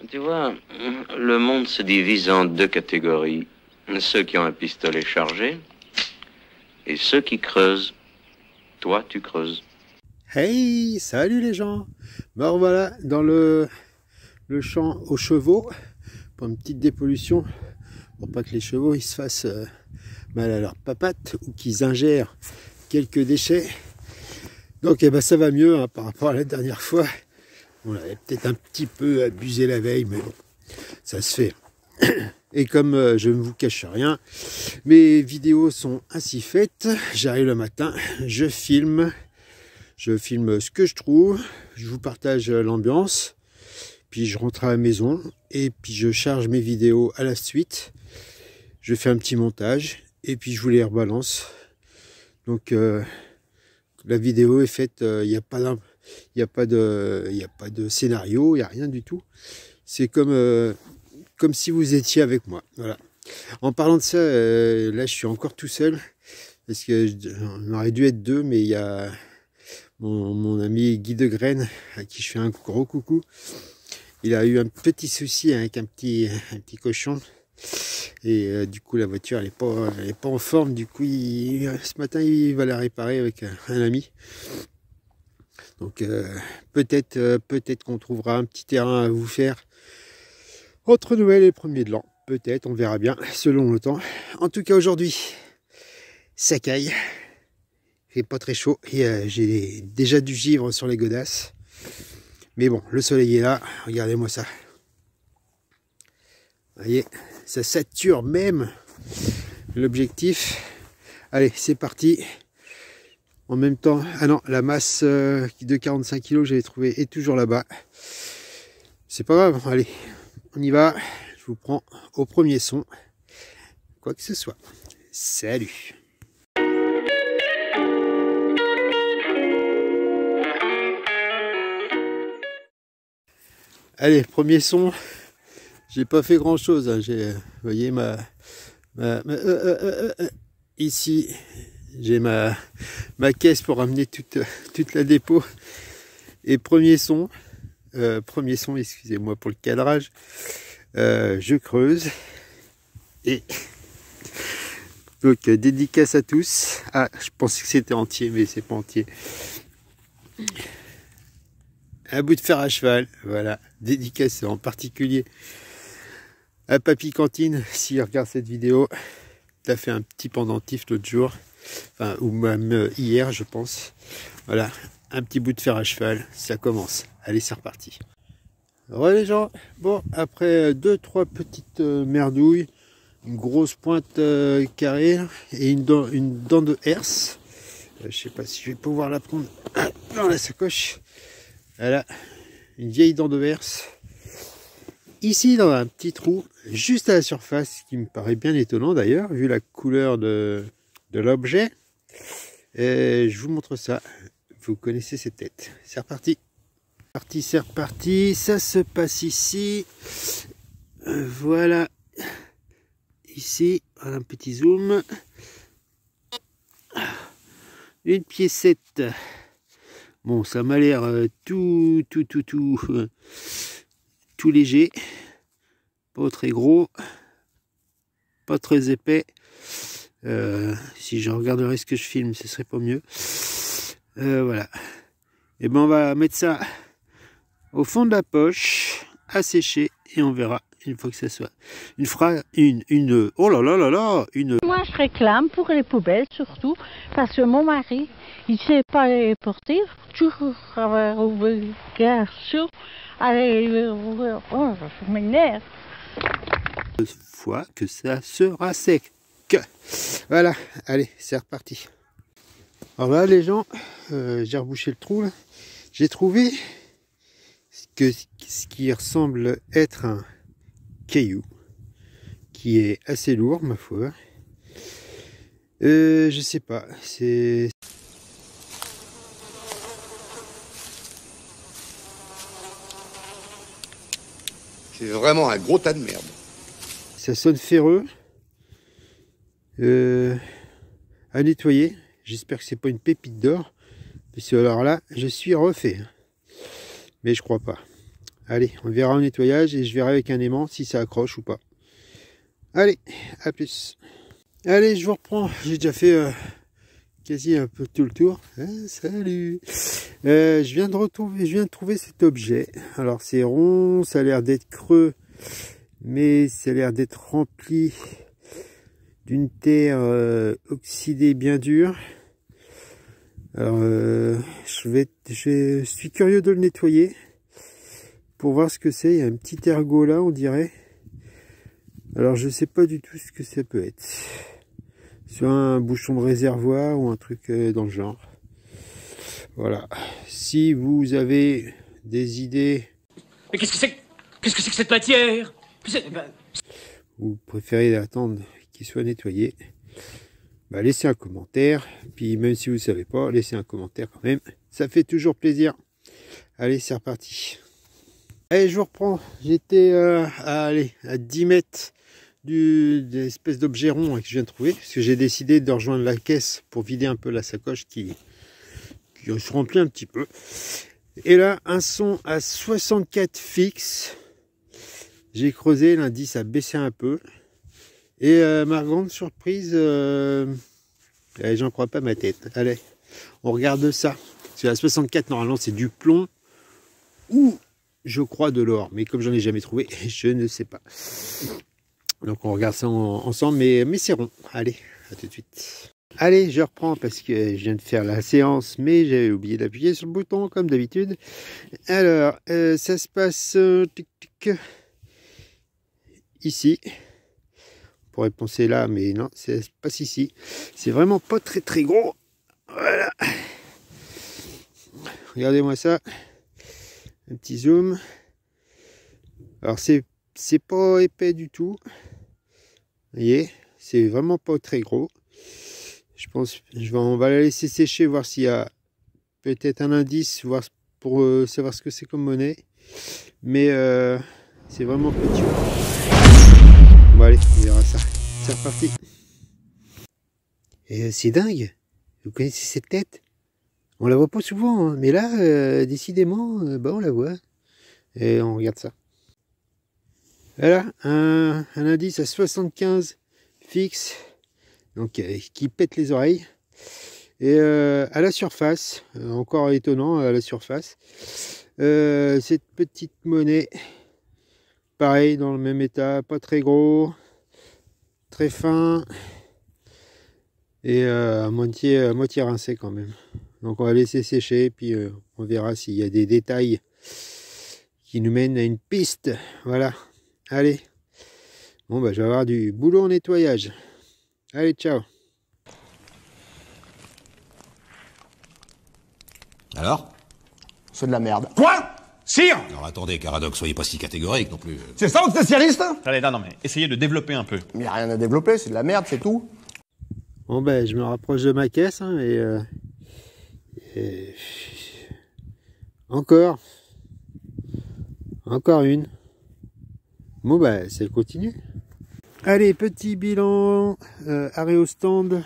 Tu vois, le monde se divise en deux catégories. Ceux qui ont un pistolet chargé et ceux qui creusent. Toi, tu creuses. Hey, salut les gens. Bon voilà, dans le champ aux chevaux, pour une petite dépollution, pour pas que les chevaux ils se fassent mal à leurs papates ou qu'ils ingèrent quelques déchets. Donc ça va mieux hein, par rapport à la dernière fois. On avait peut-être un petit peu abusé la veille, mais bon, ça se fait. Et comme je ne vous cache rien, mes vidéos sont ainsi faites. J'arrive le matin, je filme ce que je trouve, je vous partage l'ambiance, puis je rentre à la maison et puis je charge mes vidéos à la suite. Je fais un petit montage et puis je vous les rebalance. Donc la vidéo est faite, il n'y a pas de scénario, il n'y a rien du tout. C'est comme si vous étiez avec moi. Voilà. En parlant de ça, là je suis encore tout seul parce que on aurait dû être deux, mais il y a mon ami Guy de Graine à qui je fais un gros coucou. Il a eu un petit souci avec un petit cochon et du coup la voiture elle est pas en forme. Du coup ce matin il va la réparer avec un ami. Donc peut-être qu'on trouvera un petit terrain à vous faire entre Noël et le 1er de l'an. Peut-être, on verra bien selon le temps. En tout cas aujourd'hui ça caille. Il fait pas très chaud et j'ai déjà du givre sur les godasses. Mais bon, le soleil est là, regardez-moi ça. Vous voyez, ça sature même l'objectif. Allez, c'est parti. En même temps, ah non, la masse de 45 kg, j'avais trouvé, est toujours là-bas. C'est pas grave, allez, on y va. Je vous prends au premier son, quoi que ce soit. Salut! Allez, premier son. J'ai pas fait grand chose. Hein. Vous voyez ici, j'ai ma caisse pour ramener toute la dépôt. Et premier son, excusez-moi pour le cadrage. Je creuse. Et donc dédicace à tous. Ah, je pensais que c'était entier, mais c'est pas entier. Un bout de fer à cheval, voilà, dédicacé en particulier à Papy Cantine, s'il regarde cette vidéo. T'as fait un petit pendentif l'autre jour, enfin, ou même hier je pense. Voilà, un petit bout de fer à cheval, ça commence. Allez, c'est reparti. Alors les gens, bon, après 2-3 petites merdouilles, une grosse pointe carrée et une dent de herse. Je sais pas si je vais pouvoir la prendre dans la sacoche. Voilà, une vieille dent de verse. Ici, dans un petit trou, juste à la surface, qui me paraît bien étonnant d'ailleurs, vu la couleur de l'objet. Et je vous montre ça. Vous connaissez cette tête. C'est reparti. C'est reparti. Ça se passe ici. Voilà. Ici, voilà un petit zoom. Une piécette. Bon, ça m'a l'air tout léger, pas très gros, pas très épais. Si je regarderais ce que je filme, ce serait pas mieux. Voilà. Et ben on va mettre ça au fond de la poche, à sécher, et on verra une fois que ça soit. Oh là là là là, Moi je réclame pour les poubelles surtout, parce que mon mari, il sait pas les porter, toujours avoir obligation. Allez, je m'énerve. Une fois que ça sera sec. Voilà, allez, c'est reparti. Alors là les gens, j'ai rebouché le trou là. J'ai trouvé ce qui ressemble être un caillou qui est assez lourd ma foi. Je sais pas, c'est vraiment un gros tas de merde. ça sonne ferreux. À nettoyer. J'espère que c'est pas une pépite d'or. Parce que alors là, je suis refait. Mais je crois pas. Allez, on verra au nettoyage et je verrai avec un aimant si ça accroche ou pas. Allez, à plus. Allez, je vous reprends. J'ai déjà fait quasi un peu tout le tour. Salut. Je viens de trouver cet objet. Alors c'est rond, ça a l'air d'être creux, mais ça a l'air d'être rempli d'une terre oxydée bien dure. Alors je suis curieux de le nettoyer pour voir ce que c'est. Il y a un petit ergot là, on dirait. Alors je sais pas du tout ce que ça peut être. Soit un bouchon de réservoir ou un truc dans le genre. Voilà. Si vous avez des idées... Mais qu'est-ce que c'est que cette matière? Vous préférez attendre qu'il soit nettoyé, bah laissez un commentaire. Puis même si vous ne savez pas, laissez un commentaire quand même. Ça fait toujours plaisir. Allez, c'est reparti. Allez, je vous reprends. J'étais à 10 mètres de l'espèce d'objet rond que je viens de trouver, parce que j'ai décidé de rejoindre la caisse pour vider un peu la sacoche qui se remplit un petit peu. Et là, un son à 64 fixe. J'ai creusé, l'indice a baissé un peu. Et ma grande surprise, j'en crois pas ma tête. Allez, on regarde ça. Parce qu'à 64, normalement, c'est du plomb ou, je crois, de l'or. Mais comme j'en ai jamais trouvé, je ne sais pas. Donc on regarde ça ensemble, mais c'est rond. Allez, à tout de suite. Allez, je reprends parce que je viens de faire la séance, mais j'avais oublié d'appuyer sur le bouton comme d'habitude. Alors, ça se passe ici. On pourrait penser là, mais non, ça se passe ici. C'est vraiment pas très gros. Voilà. Regardez-moi ça. Un petit zoom. Alors c'est pas épais du tout. Vous voyez, c'est vraiment pas très gros. Je pense, on va la laisser sécher, voir s'il y a peut-être un indice, voir pour savoir ce que c'est comme monnaie. Mais c'est vraiment petit. Bon allez, on verra ça. C'est reparti. Et c'est dingue. Vous connaissez cette tête? On la voit pas souvent, hein. Mais là, décidément, on la voit. Et on regarde ça. Voilà, un indice à 75 fixe, donc qui pète les oreilles. Et à la surface, encore étonnant à la surface, cette petite monnaie, pareil dans le même état, pas très gros, très fin et à moitié rincé quand même. Donc on va laisser sécher, puis on verra s'il y a des détails qui nous mènent à une piste. Voilà. Allez, bon bah je vais avoir du boulot en nettoyage. Allez, ciao. Alors? C'est de la merde. Quoi? Sire? Alors attendez, Caradoc, soyez pas si catégorique non plus. C'est ça votre spécialiste? Allez, non, mais essayez de développer un peu. Il n'y a rien à développer, c'est de la merde, c'est tout. Bon ben je me rapproche de ma caisse hein, et encore une. Bon bah ça continue. Allez, petit bilan, arrêt au stand,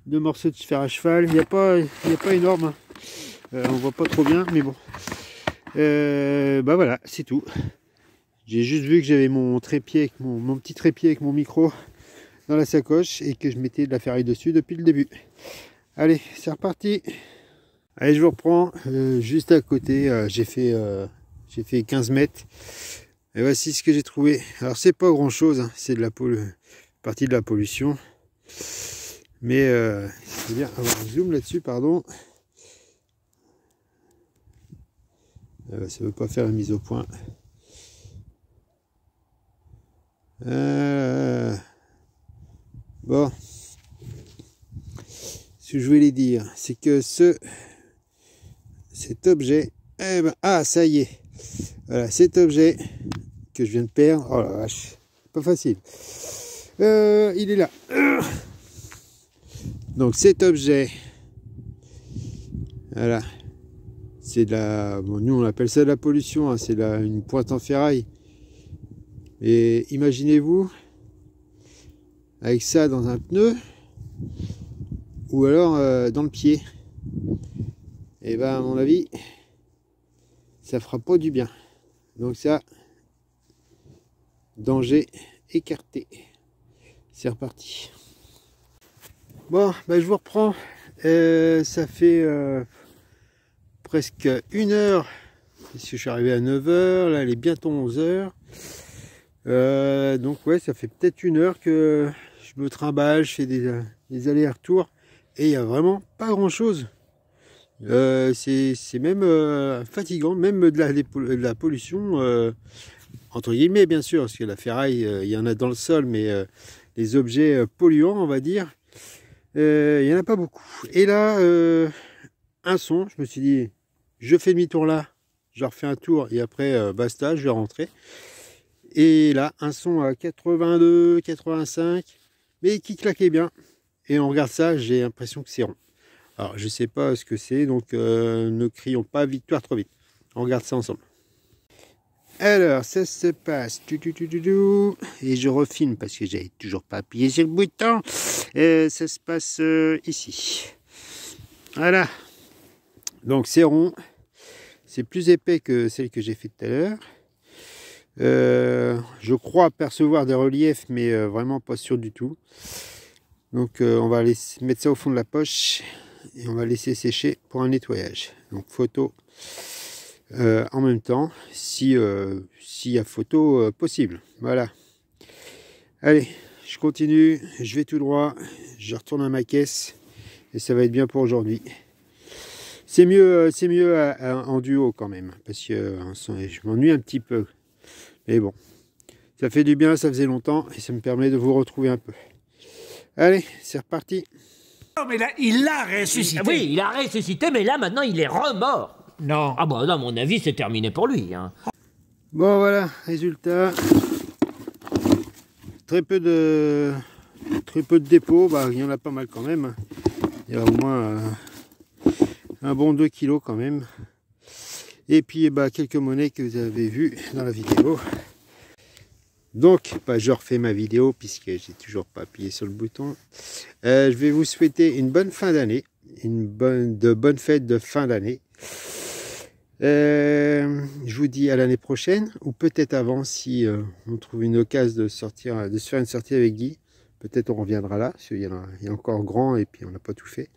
2 morceaux de fer à cheval. Il n'y a pas énorme, hein. On voit pas trop bien, mais bon. Bah voilà, c'est tout. J'ai juste vu que j'avais mon trépied avec mon petit trépied avec mon micro dans la sacoche et que je mettais de la ferraille dessus depuis le début. Allez, c'est reparti. Allez, je vous reprends. Juste à côté, j'ai fait 15 mètres. Et voici ce que j'ai trouvé. Alors c'est pas grand chose, hein. C'est de la partie de la pollution. Mais il faut bien avoir un zoom là-dessus, pardon. Ça veut pas faire la mise au point. Bon. Ce que je voulais dire, c'est que cet objet, ça y est. Voilà, cet objet que je viens de perdre, oh la vache, pas facile. Il est là. Donc cet objet, voilà, c'est de la, bon, nous on appelle ça de la pollution, hein, c'est une pointe en ferraille. Et imaginez-vous avec ça dans un pneu ou alors dans le pied. Et ben à mon avis, ça fera pas du bien. Donc ça, danger écarté. C'est reparti. Bon, bah, je vous reprends. Ça fait presque 1 heure. Parce que je suis arrivé à 9 h, là il est bientôt 11 h. Donc ouais, ça fait peut-être 1 heure que je me trimballe, je fais des allers-retours. Et il n'y a vraiment pas grand-chose. C'est même fatigant, même de la pollution, entre guillemets bien sûr, parce que la ferraille, il y en a dans le sol, mais les objets polluants, on va dire, il n'y en a pas beaucoup. Et là, un son, je me suis dit, je fais demi-tour là, je refais un tour, et après, basta, je vais rentrer. Et là, un son à 82, 85, mais qui claquait bien. Et on regarde ça, j'ai l'impression que c'est rond. Alors, je sais pas ce que c'est, donc ne crions pas victoire trop vite. On regarde ça ensemble. Alors, ça se passe. Et je refilme parce que j'avais toujours pas appuyé sur le bouton. Ça se passe ici. Voilà. Donc, c'est rond. C'est plus épais que celle que j'ai fait tout à l'heure. Je crois apercevoir des reliefs, mais vraiment pas sûr du tout. Donc, on va mettre ça au fond de la poche. Et on va laisser sécher pour un nettoyage. Donc photo en même temps, s'il y a photo possible. Voilà. Allez, je continue, je vais tout droit, je retourne à ma caisse et ça va être bien pour aujourd'hui. C'est mieux en duo quand même, parce que je m'ennuie un petit peu. Mais bon, ça fait du bien, ça faisait longtemps et ça me permet de vous retrouver un peu. Allez, c'est reparti. Non, mais là, il l'a ressuscité. Oui, il a ressuscité, mais là, maintenant, il est remort. Non. Ah bah, à mon avis, c'est terminé pour lui. Hein. Bon, voilà, résultat. Très peu de dépôts. Bah, il y en a pas mal quand même. Il y a au moins un bon 2 kilos quand même. Et puis, bah, quelques monnaies que vous avez vues dans la vidéo. Donc, bah, je refais ma vidéo puisque j'ai toujours pas appuyé sur le bouton. Je vais vous souhaiter une bonne fin d'année, de bonnes fêtes de fin d'année. Je vous dis à l'année prochaine, ou peut-être avant si on trouve une occasion de se faire une sortie avec Guy. Peut-être on reviendra là, parce qu'il y a encore grand et puis on n'a pas tout fait.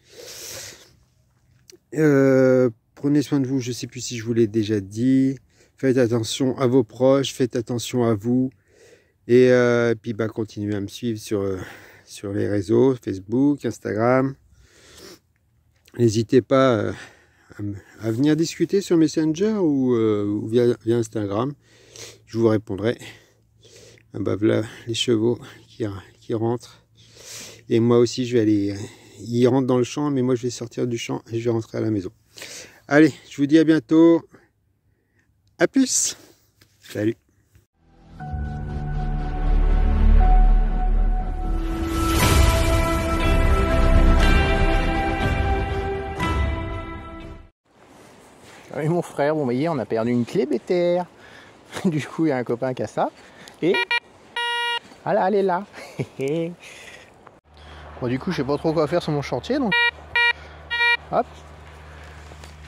Prenez soin de vous, je ne sais plus si je vous l'ai déjà dit. Faites attention à vos proches, faites attention à vous. Et puis bah, continuez à me suivre sur les réseaux, Facebook, Instagram. N'hésitez pas à venir discuter sur Messenger ou via Instagram. Je vous répondrai. Ah bah voilà les chevaux qui rentrent. Et moi aussi je vais aller... Ils rentrent dans le champ, mais moi je vais sortir du champ et je vais rentrer à la maison. Allez, je vous dis à bientôt. À plus. Salut. Et mon frère, bon, hier on a perdu une clé BTR. Du coup, il y a un copain qui a ça. Et voilà, elle est là. Bon, du coup, je sais pas trop quoi faire sur mon chantier, donc hop.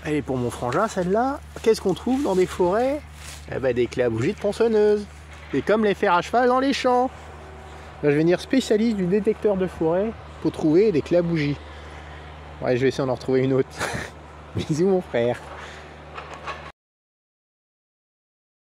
Elle est pour mon frangin, celle-là. Qu'est-ce qu'on trouve dans des forêts? Eh ben, des clés à bougie de tronçonneuse. Et comme les fers à cheval dans les champs. Là, je vais venir spécialiste du détecteur de forêt pour trouver des clés à bougie. Ouais, je vais essayer d'en retrouver une autre. Bisous, mon frère.